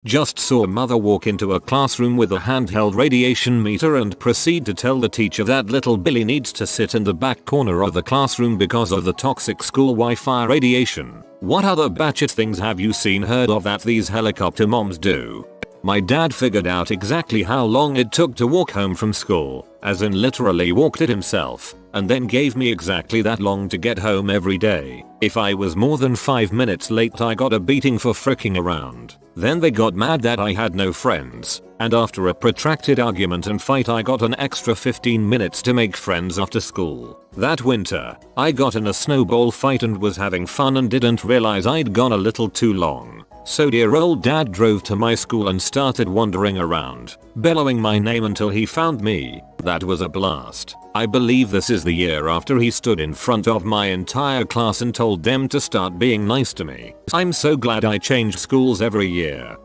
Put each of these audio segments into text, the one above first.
Just saw mother walk into a classroom with a handheld radiation meter and proceed to tell the teacher that little Billy needs to sit in the back corner of the classroom because of the toxic school Wi-Fi radiation. What other batshit things have you heard of that these helicopter moms do? My dad figured out exactly how long it took to walk home from school, as in literally walked it himself, and then gave me exactly that long to get home every day. If I was more than 5 minutes late I got a beating for fricking around. Then they got mad that I had no friends, and after a protracted argument and fight I got an extra 15 minutes to make friends after school. That winter, I got in a snowball fight and was having fun and didn't realize I'd gone a little too long. So dear old dad drove to my school and started wandering around, bellowing my name until he found me. That was a blast. I believe this is the year after he stood in front of my entire class and told them to start being nice to me. I'm so glad I change schools every year.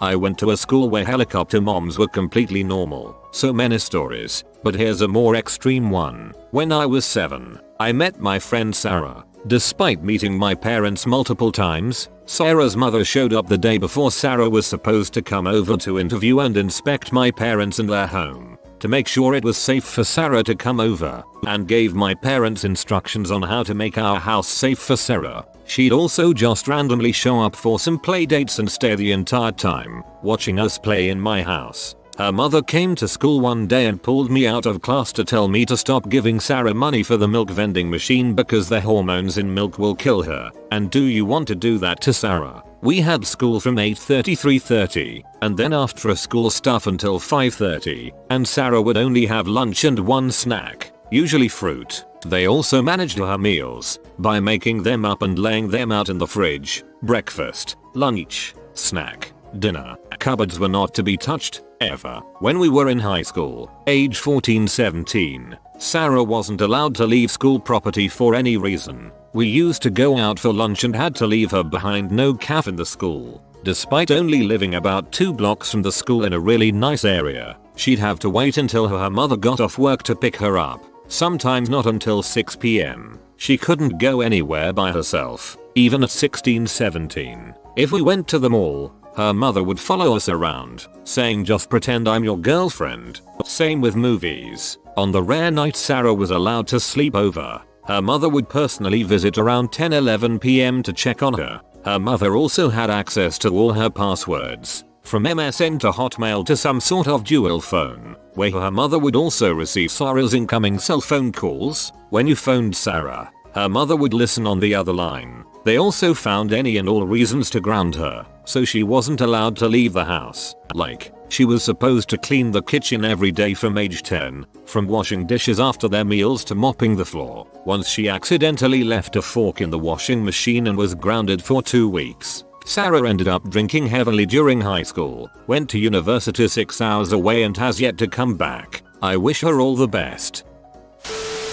I went to a school where helicopter moms were completely normal. So many stories, but here's a more extreme one. When I was 7, I met my friend Sarah. Despite meeting my parents multiple times, Sarah's mother showed up the day before Sarah was supposed to come over to interview and inspect my parents and their home, to make sure it was safe for Sarah to come over, and gave my parents instructions on how to make our house safe for Sarah. She'd also just randomly show up for some play dates and stay the entire time, watching us play in my house. Her mother came to school one day and pulled me out of class to tell me to stop giving Sarah money for the milk vending machine because the hormones in milk will kill her. And do you want to do that to Sarah? We had school from 8:30 to 3:30, and then after school stuff until 5:30, and Sarah would only have lunch and one snack, usually fruit. They also managed her meals by making them up and laying them out in the fridge. Breakfast, lunch, snack, dinner. Cupboards were not to be touched, ever. When we were in high school, age 14-17, Sarah wasn't allowed to leave school property for any reason. We used to go out for lunch and had to leave her behind, no cafe in the school. Despite only living about 2 blocks from the school in a really nice area, she'd have to wait until her mother got off work to pick her up, sometimes not until 6 p.m. She couldn't go anywhere by herself, even at 16-17. If we went to the mall, her mother would follow us around, saying just pretend I'm your girlfriend. Same with movies. On the rare night Sarah was allowed to sleep over, her mother would personally visit around 10-11 p.m. to check on her. Her mother also had access to all her passwords, from MSN to Hotmail to some sort of dual phone, where her mother would also receive Sarah's incoming cell phone calls. When you phoned Sarah, her mother would listen on the other line. They also found any and all reasons to ground her, so she wasn't allowed to leave the house. Like, she was supposed to clean the kitchen every day from age 10, from washing dishes after their meals to mopping the floor. Once she accidentally left a fork in the washing machine and was grounded for 2 weeks. Sarah ended up drinking heavily during high school, went to university 6 hours away and has yet to come back. I wish her all the best.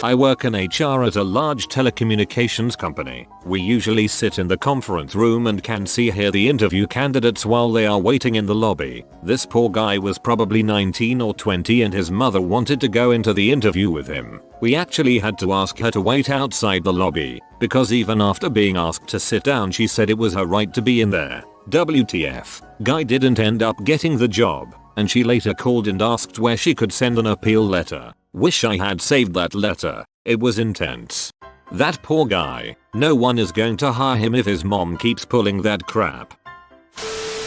I work in HR at a large telecommunications company. We usually sit in the conference room and can hear the interview candidates while they are waiting in the lobby. This poor guy was probably 19 or 20 and his mother wanted to go into the interview with him. We actually had to ask her to wait outside the lobby, because even after being asked to sit down she said it was her right to be in there. WTF. Guy didn't end up getting the job, and she later called and asked where she could send an appeal letter. Wish I had saved that letter. It was intense. That poor guy. No one is going to hire him if his mom keeps pulling that crap.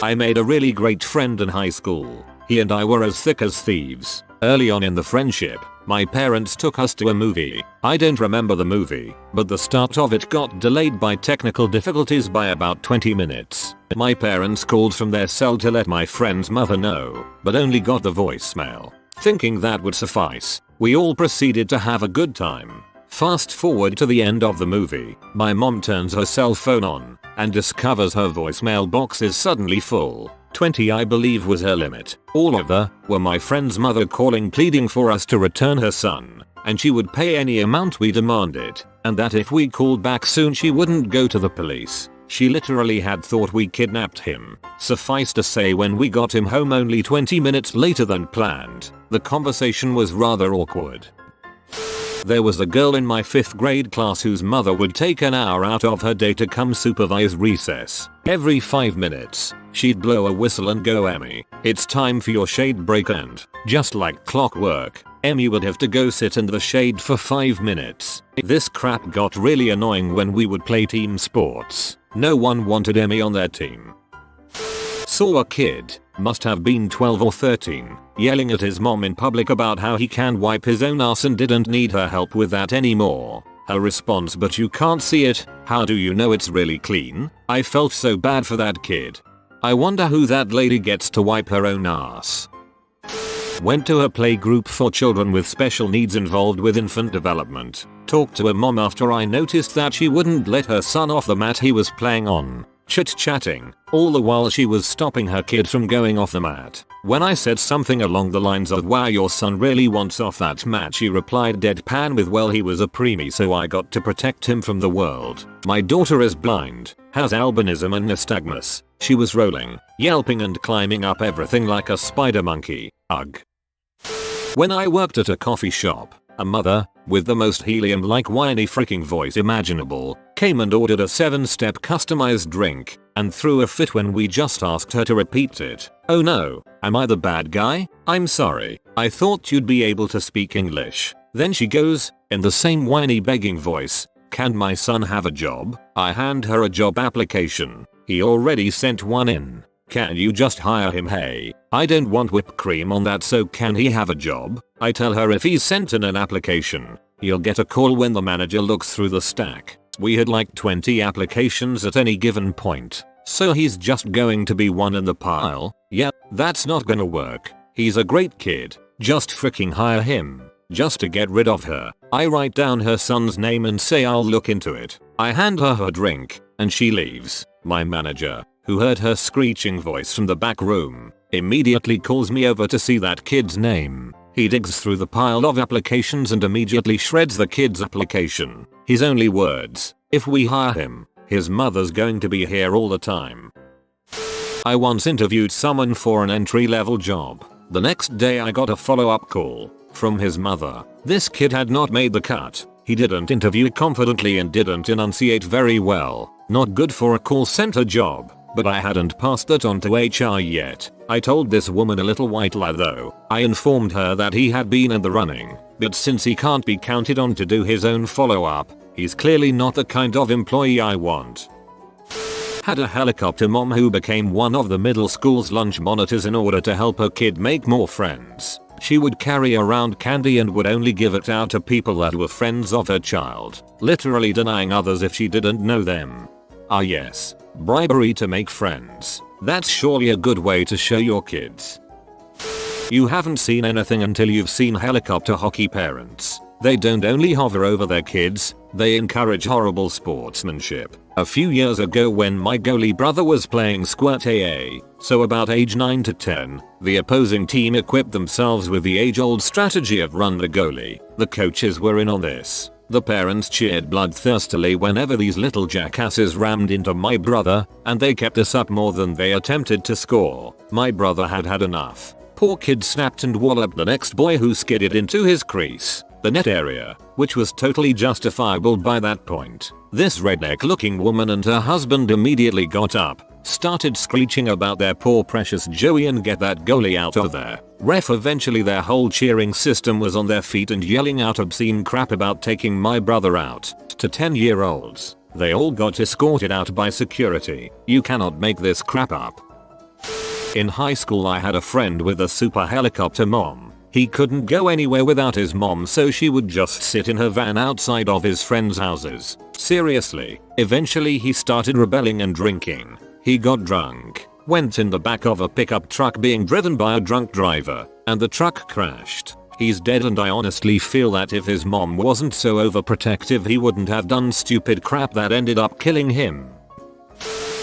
I made a really great friend in high school. He and I were as thick as thieves. Early on in the friendship, my parents took us to a movie. I don't remember the movie, but the start of it got delayed by technical difficulties by about 20 minutes. My parents called from their cell to let my friend's mother know, but only got the voicemail. Thinking that would suffice, we all proceeded to have a good time. Fast forward to the end of the movie, my mom turns her cell phone on and discovers her voicemail box is suddenly full. 20 I believe was her limit. All of them were my friend's mother calling pleading for us to return her son, and she would pay any amount we demanded, and that if we called back soon she wouldn't go to the police. She literally had thought we kidnapped him. Suffice to say, when we got him home only 20 minutes later than planned, the conversation was rather awkward. There was a girl in my 5th grade class whose mother would take an hour out of her day to come supervise recess. Every 5 minutes, she'd blow a whistle and go, "Emmy, it's time for your shade break," and, just like clockwork, Emmy would have to go sit in the shade for 5 minutes. This crap got really annoying when we would play team sports. No one wanted Emmy on their team. Saw a kid, must have been 12 or 13, yelling at his mom in public about how he can wipe his own ass and didn't need her help with that anymore. Her response, "But you can't see it, how do you know it's really clean?" I felt so bad for that kid. I wonder who that lady gets to wipe her own ass. Went to a play group for children with special needs involved with infant development. Talked to a mom after I noticed that she wouldn't let her son off the mat he was playing on. Chit-chatting, all the while she was stopping her kid from going off the mat. When I said something along the lines of, "Wow, your son really wants off that mat," she replied deadpan with, "Well, he was a preemie, so I got to protect him from the world. My daughter is blind, has albinism and nystagmus." She was rolling, yelping and climbing up everything like a spider monkey. Ugh. When I worked at a coffee shop, a mother, with the most helium-like whiny freaking voice imaginable, came and ordered a 7-step customized drink, and threw a fit when we just asked her to repeat it. "Oh no, am I the bad guy? I'm sorry, I thought you'd be able to speak English." Then she goes, in the same whiny begging voice, "Can my son have a job?" I hand her a job application. He already sent one in. "Can you just hire him? Hey, I don't want whipped cream on that, so can he have a job?" I tell her if he's sent in an application, he'll get a call when the manager looks through the stack. We had like 20 applications at any given point, so he's just going to be one in the pile. Yeah, that's not gonna work. He's a great kid, just freaking hire him. Just to get rid of her, I write down her son's name and say I'll look into it. I hand her her drink, and she leaves. My manager, who heard her screeching voice from the back room, immediately calls me over to see that kid's name. He digs through the pile of applications and immediately shreds the kid's application. His only words, "If we hire him, his mother's going to be here all the time." I once interviewed someone for an entry-level job. The next day I got a follow-up call from his mother. This kid had not made the cut. He didn't interview confidently and didn't enunciate very well. Not good for a call center job. But I hadn't passed that on to HR yet. I told this woman a little white lie though. I informed her that he had been in the running, but since he can't be counted on to do his own follow-up, he's clearly not the kind of employee I want. Had a helicopter mom who became one of the middle school's lunch monitors in order to help her kid make more friends. She would carry around candy and would only give it out to people that were friends of her child, literally denying others if she didn't know them. Ah yes, bribery to make friends. That's surely a good way to show your kids. You haven't seen anything until you've seen helicopter hockey parents. They don't only hover over their kids, they encourage horrible sportsmanship. A few years ago when my goalie brother was playing squirt AA, so about age 9 to 10, the opposing team equipped themselves with the age-old strategy of run the goalie. The coaches were in on this. The parents cheered bloodthirstily whenever these little jackasses rammed into my brother, and they kept us up more than they attempted to score. My brother had had enough. Poor kid snapped and walloped the next boy who skidded into his crease, the net area, which was totally justifiable by that point. This redneck looking woman and her husband immediately got up, started screeching about their poor precious Joey and get that goalie out of there. Ref eventually their whole cheering system was on their feet and yelling out obscene crap about taking my brother out. To 10-year-olds, they all got escorted out by security. You cannot make this crap up. In high school I had a friend with a super helicopter mom. He couldn't go anywhere without his mom, so she would just sit in her van outside of his friends' houses. Seriously, eventually he started rebelling and drinking. He got drunk, went in the back of a pickup truck being driven by a drunk driver, and the truck crashed. He's dead, and I honestly feel that if his mom wasn't so overprotective he wouldn't have done stupid crap that ended up killing him.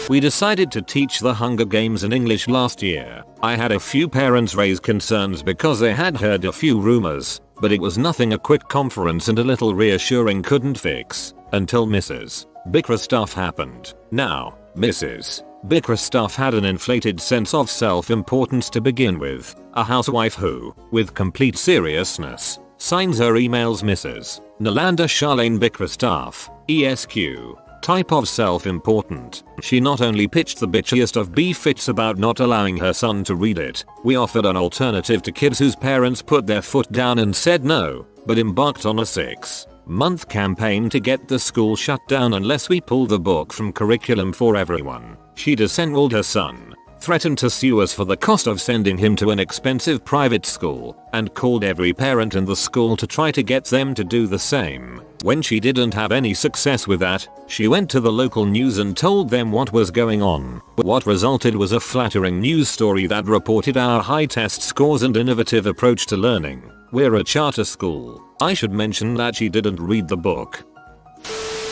We decided to teach the Hunger Games in English last year. I had a few parents raise concerns because they had heard a few rumors, but it was nothing a quick conference and a little reassuring couldn't fix, until Mrs. Bickerstaff happened. Now, Mrs. Bickerstaff had an inflated sense of self-importance to begin with, a housewife who, with complete seriousness, Signs her emails Mrs. Nalanda Charlene Bickerstaff, ESQ. Type of self-important. She not only pitched the bitchiest of B-fits about not allowing her son to read it, we offered an alternative to kids whose parents put their foot down and said no, but embarked on a 6-month campaign to get the school shut down unless we pull the book from curriculum for everyone. She disenrolled her son, threatened to sue us for the cost of sending him to an expensive private school, and called every parent in the school to try to get them to do the same. When she didn't have any success with that, she went to the local news and told them what was going on. What resulted was a flattering news story that reported our high test scores and innovative approach to learning. We're a charter school. I should mention that she didn't read the book.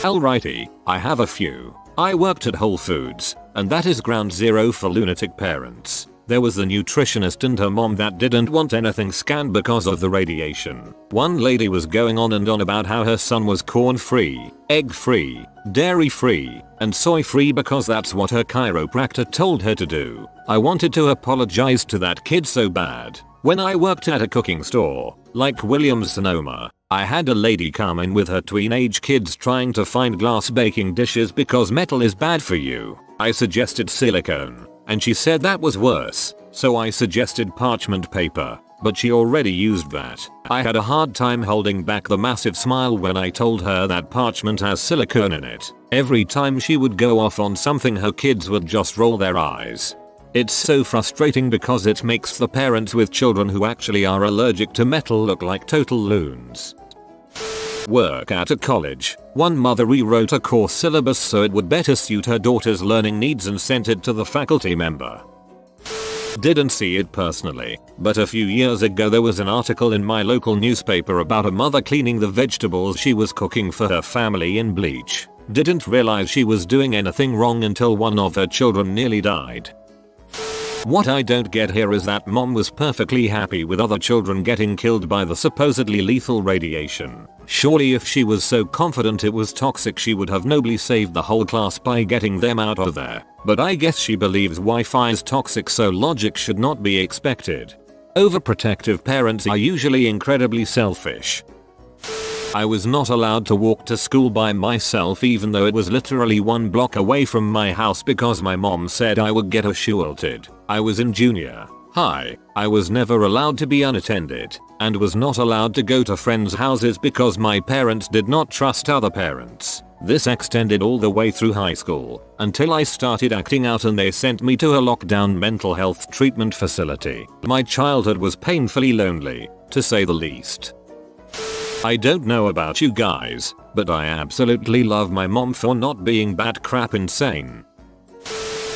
Alrighty, I have a few. I worked at Whole Foods, and that is ground zero for lunatic parents. There was the nutritionist and her mom that didn't want anything scanned because of the radiation. One lady was going on and on about how her son was corn-free, egg-free, dairy-free, and soy-free because that's what her chiropractor told her to do. I wanted to apologize to that kid so bad. When I worked at a cooking store, like Williams-Sonoma, I had a lady come in with her teenage kids trying to find glass baking dishes because metal is bad for you. I suggested silicone, and she said that was worse, so I suggested parchment paper, but she already used that. I had a hard time holding back the massive smile when I told her that parchment has silicone in it. Every time she would go off on something, her kids would just roll their eyes. It's so frustrating because it makes the parents with children who actually are allergic to metal look like total loons. Work at a college. One mother rewrote a course syllabus so it would better suit her daughter's learning needs and sent it to the faculty member. Didn't see it personally, but a few years ago there was an article in my local newspaper about a mother cleaning the vegetables she was cooking for her family in bleach. Didn't realize she was doing anything wrong until one of her children nearly died. What I don't get here is that mom was perfectly happy with other children getting killed by the supposedly lethal radiation. Surely if she was so confident it was toxic she would have nobly saved the whole class by getting them out of there. But I guess she believes Wi-Fi is toxic, so logic should not be expected. Overprotective parents are usually incredibly selfish. I was not allowed to walk to school by myself even though it was literally 1 block away from my house because my mom said I would get assaulted. I was in junior high. I was never allowed to be unattended and was not allowed to go to friends' houses because my parents did not trust other parents. This extended all the way through high school until I started acting out and they sent me to a lockdown mental health treatment facility. My childhood was painfully lonely, to say the least. I don't know about you guys, but I absolutely love my mom for not being bat crap insane.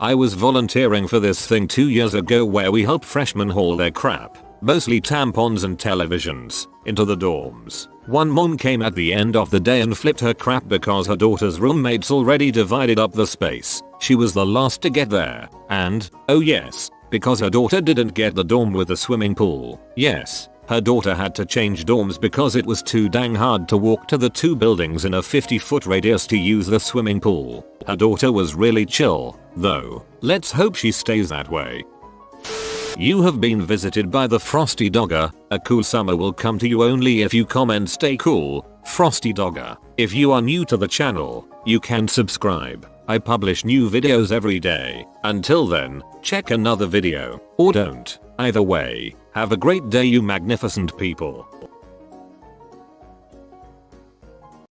I was volunteering for this thing 2 years ago where we help freshmen haul their crap, mostly tampons and televisions, into the dorms. One mom came at the end of the day and flipped her crap because her daughter's roommates already divided up the space. She was the last to get there, and, oh yes, because her daughter didn't get the dorm with a swimming pool. Yes. Her daughter had to change dorms because it was too dang hard to walk to the 2 buildings in a 50-foot radius to use the swimming pool. Her daughter was really chill, though. Let's hope she stays that way. You have been visited by the Frosty Dogger. A cool summer will come to you only if you comment stay cool, Frosty Dogger. If you are new to the channel, you can subscribe. I publish new videos every day. Until then, check another video, or don't. Either way, have a great day you magnificent people.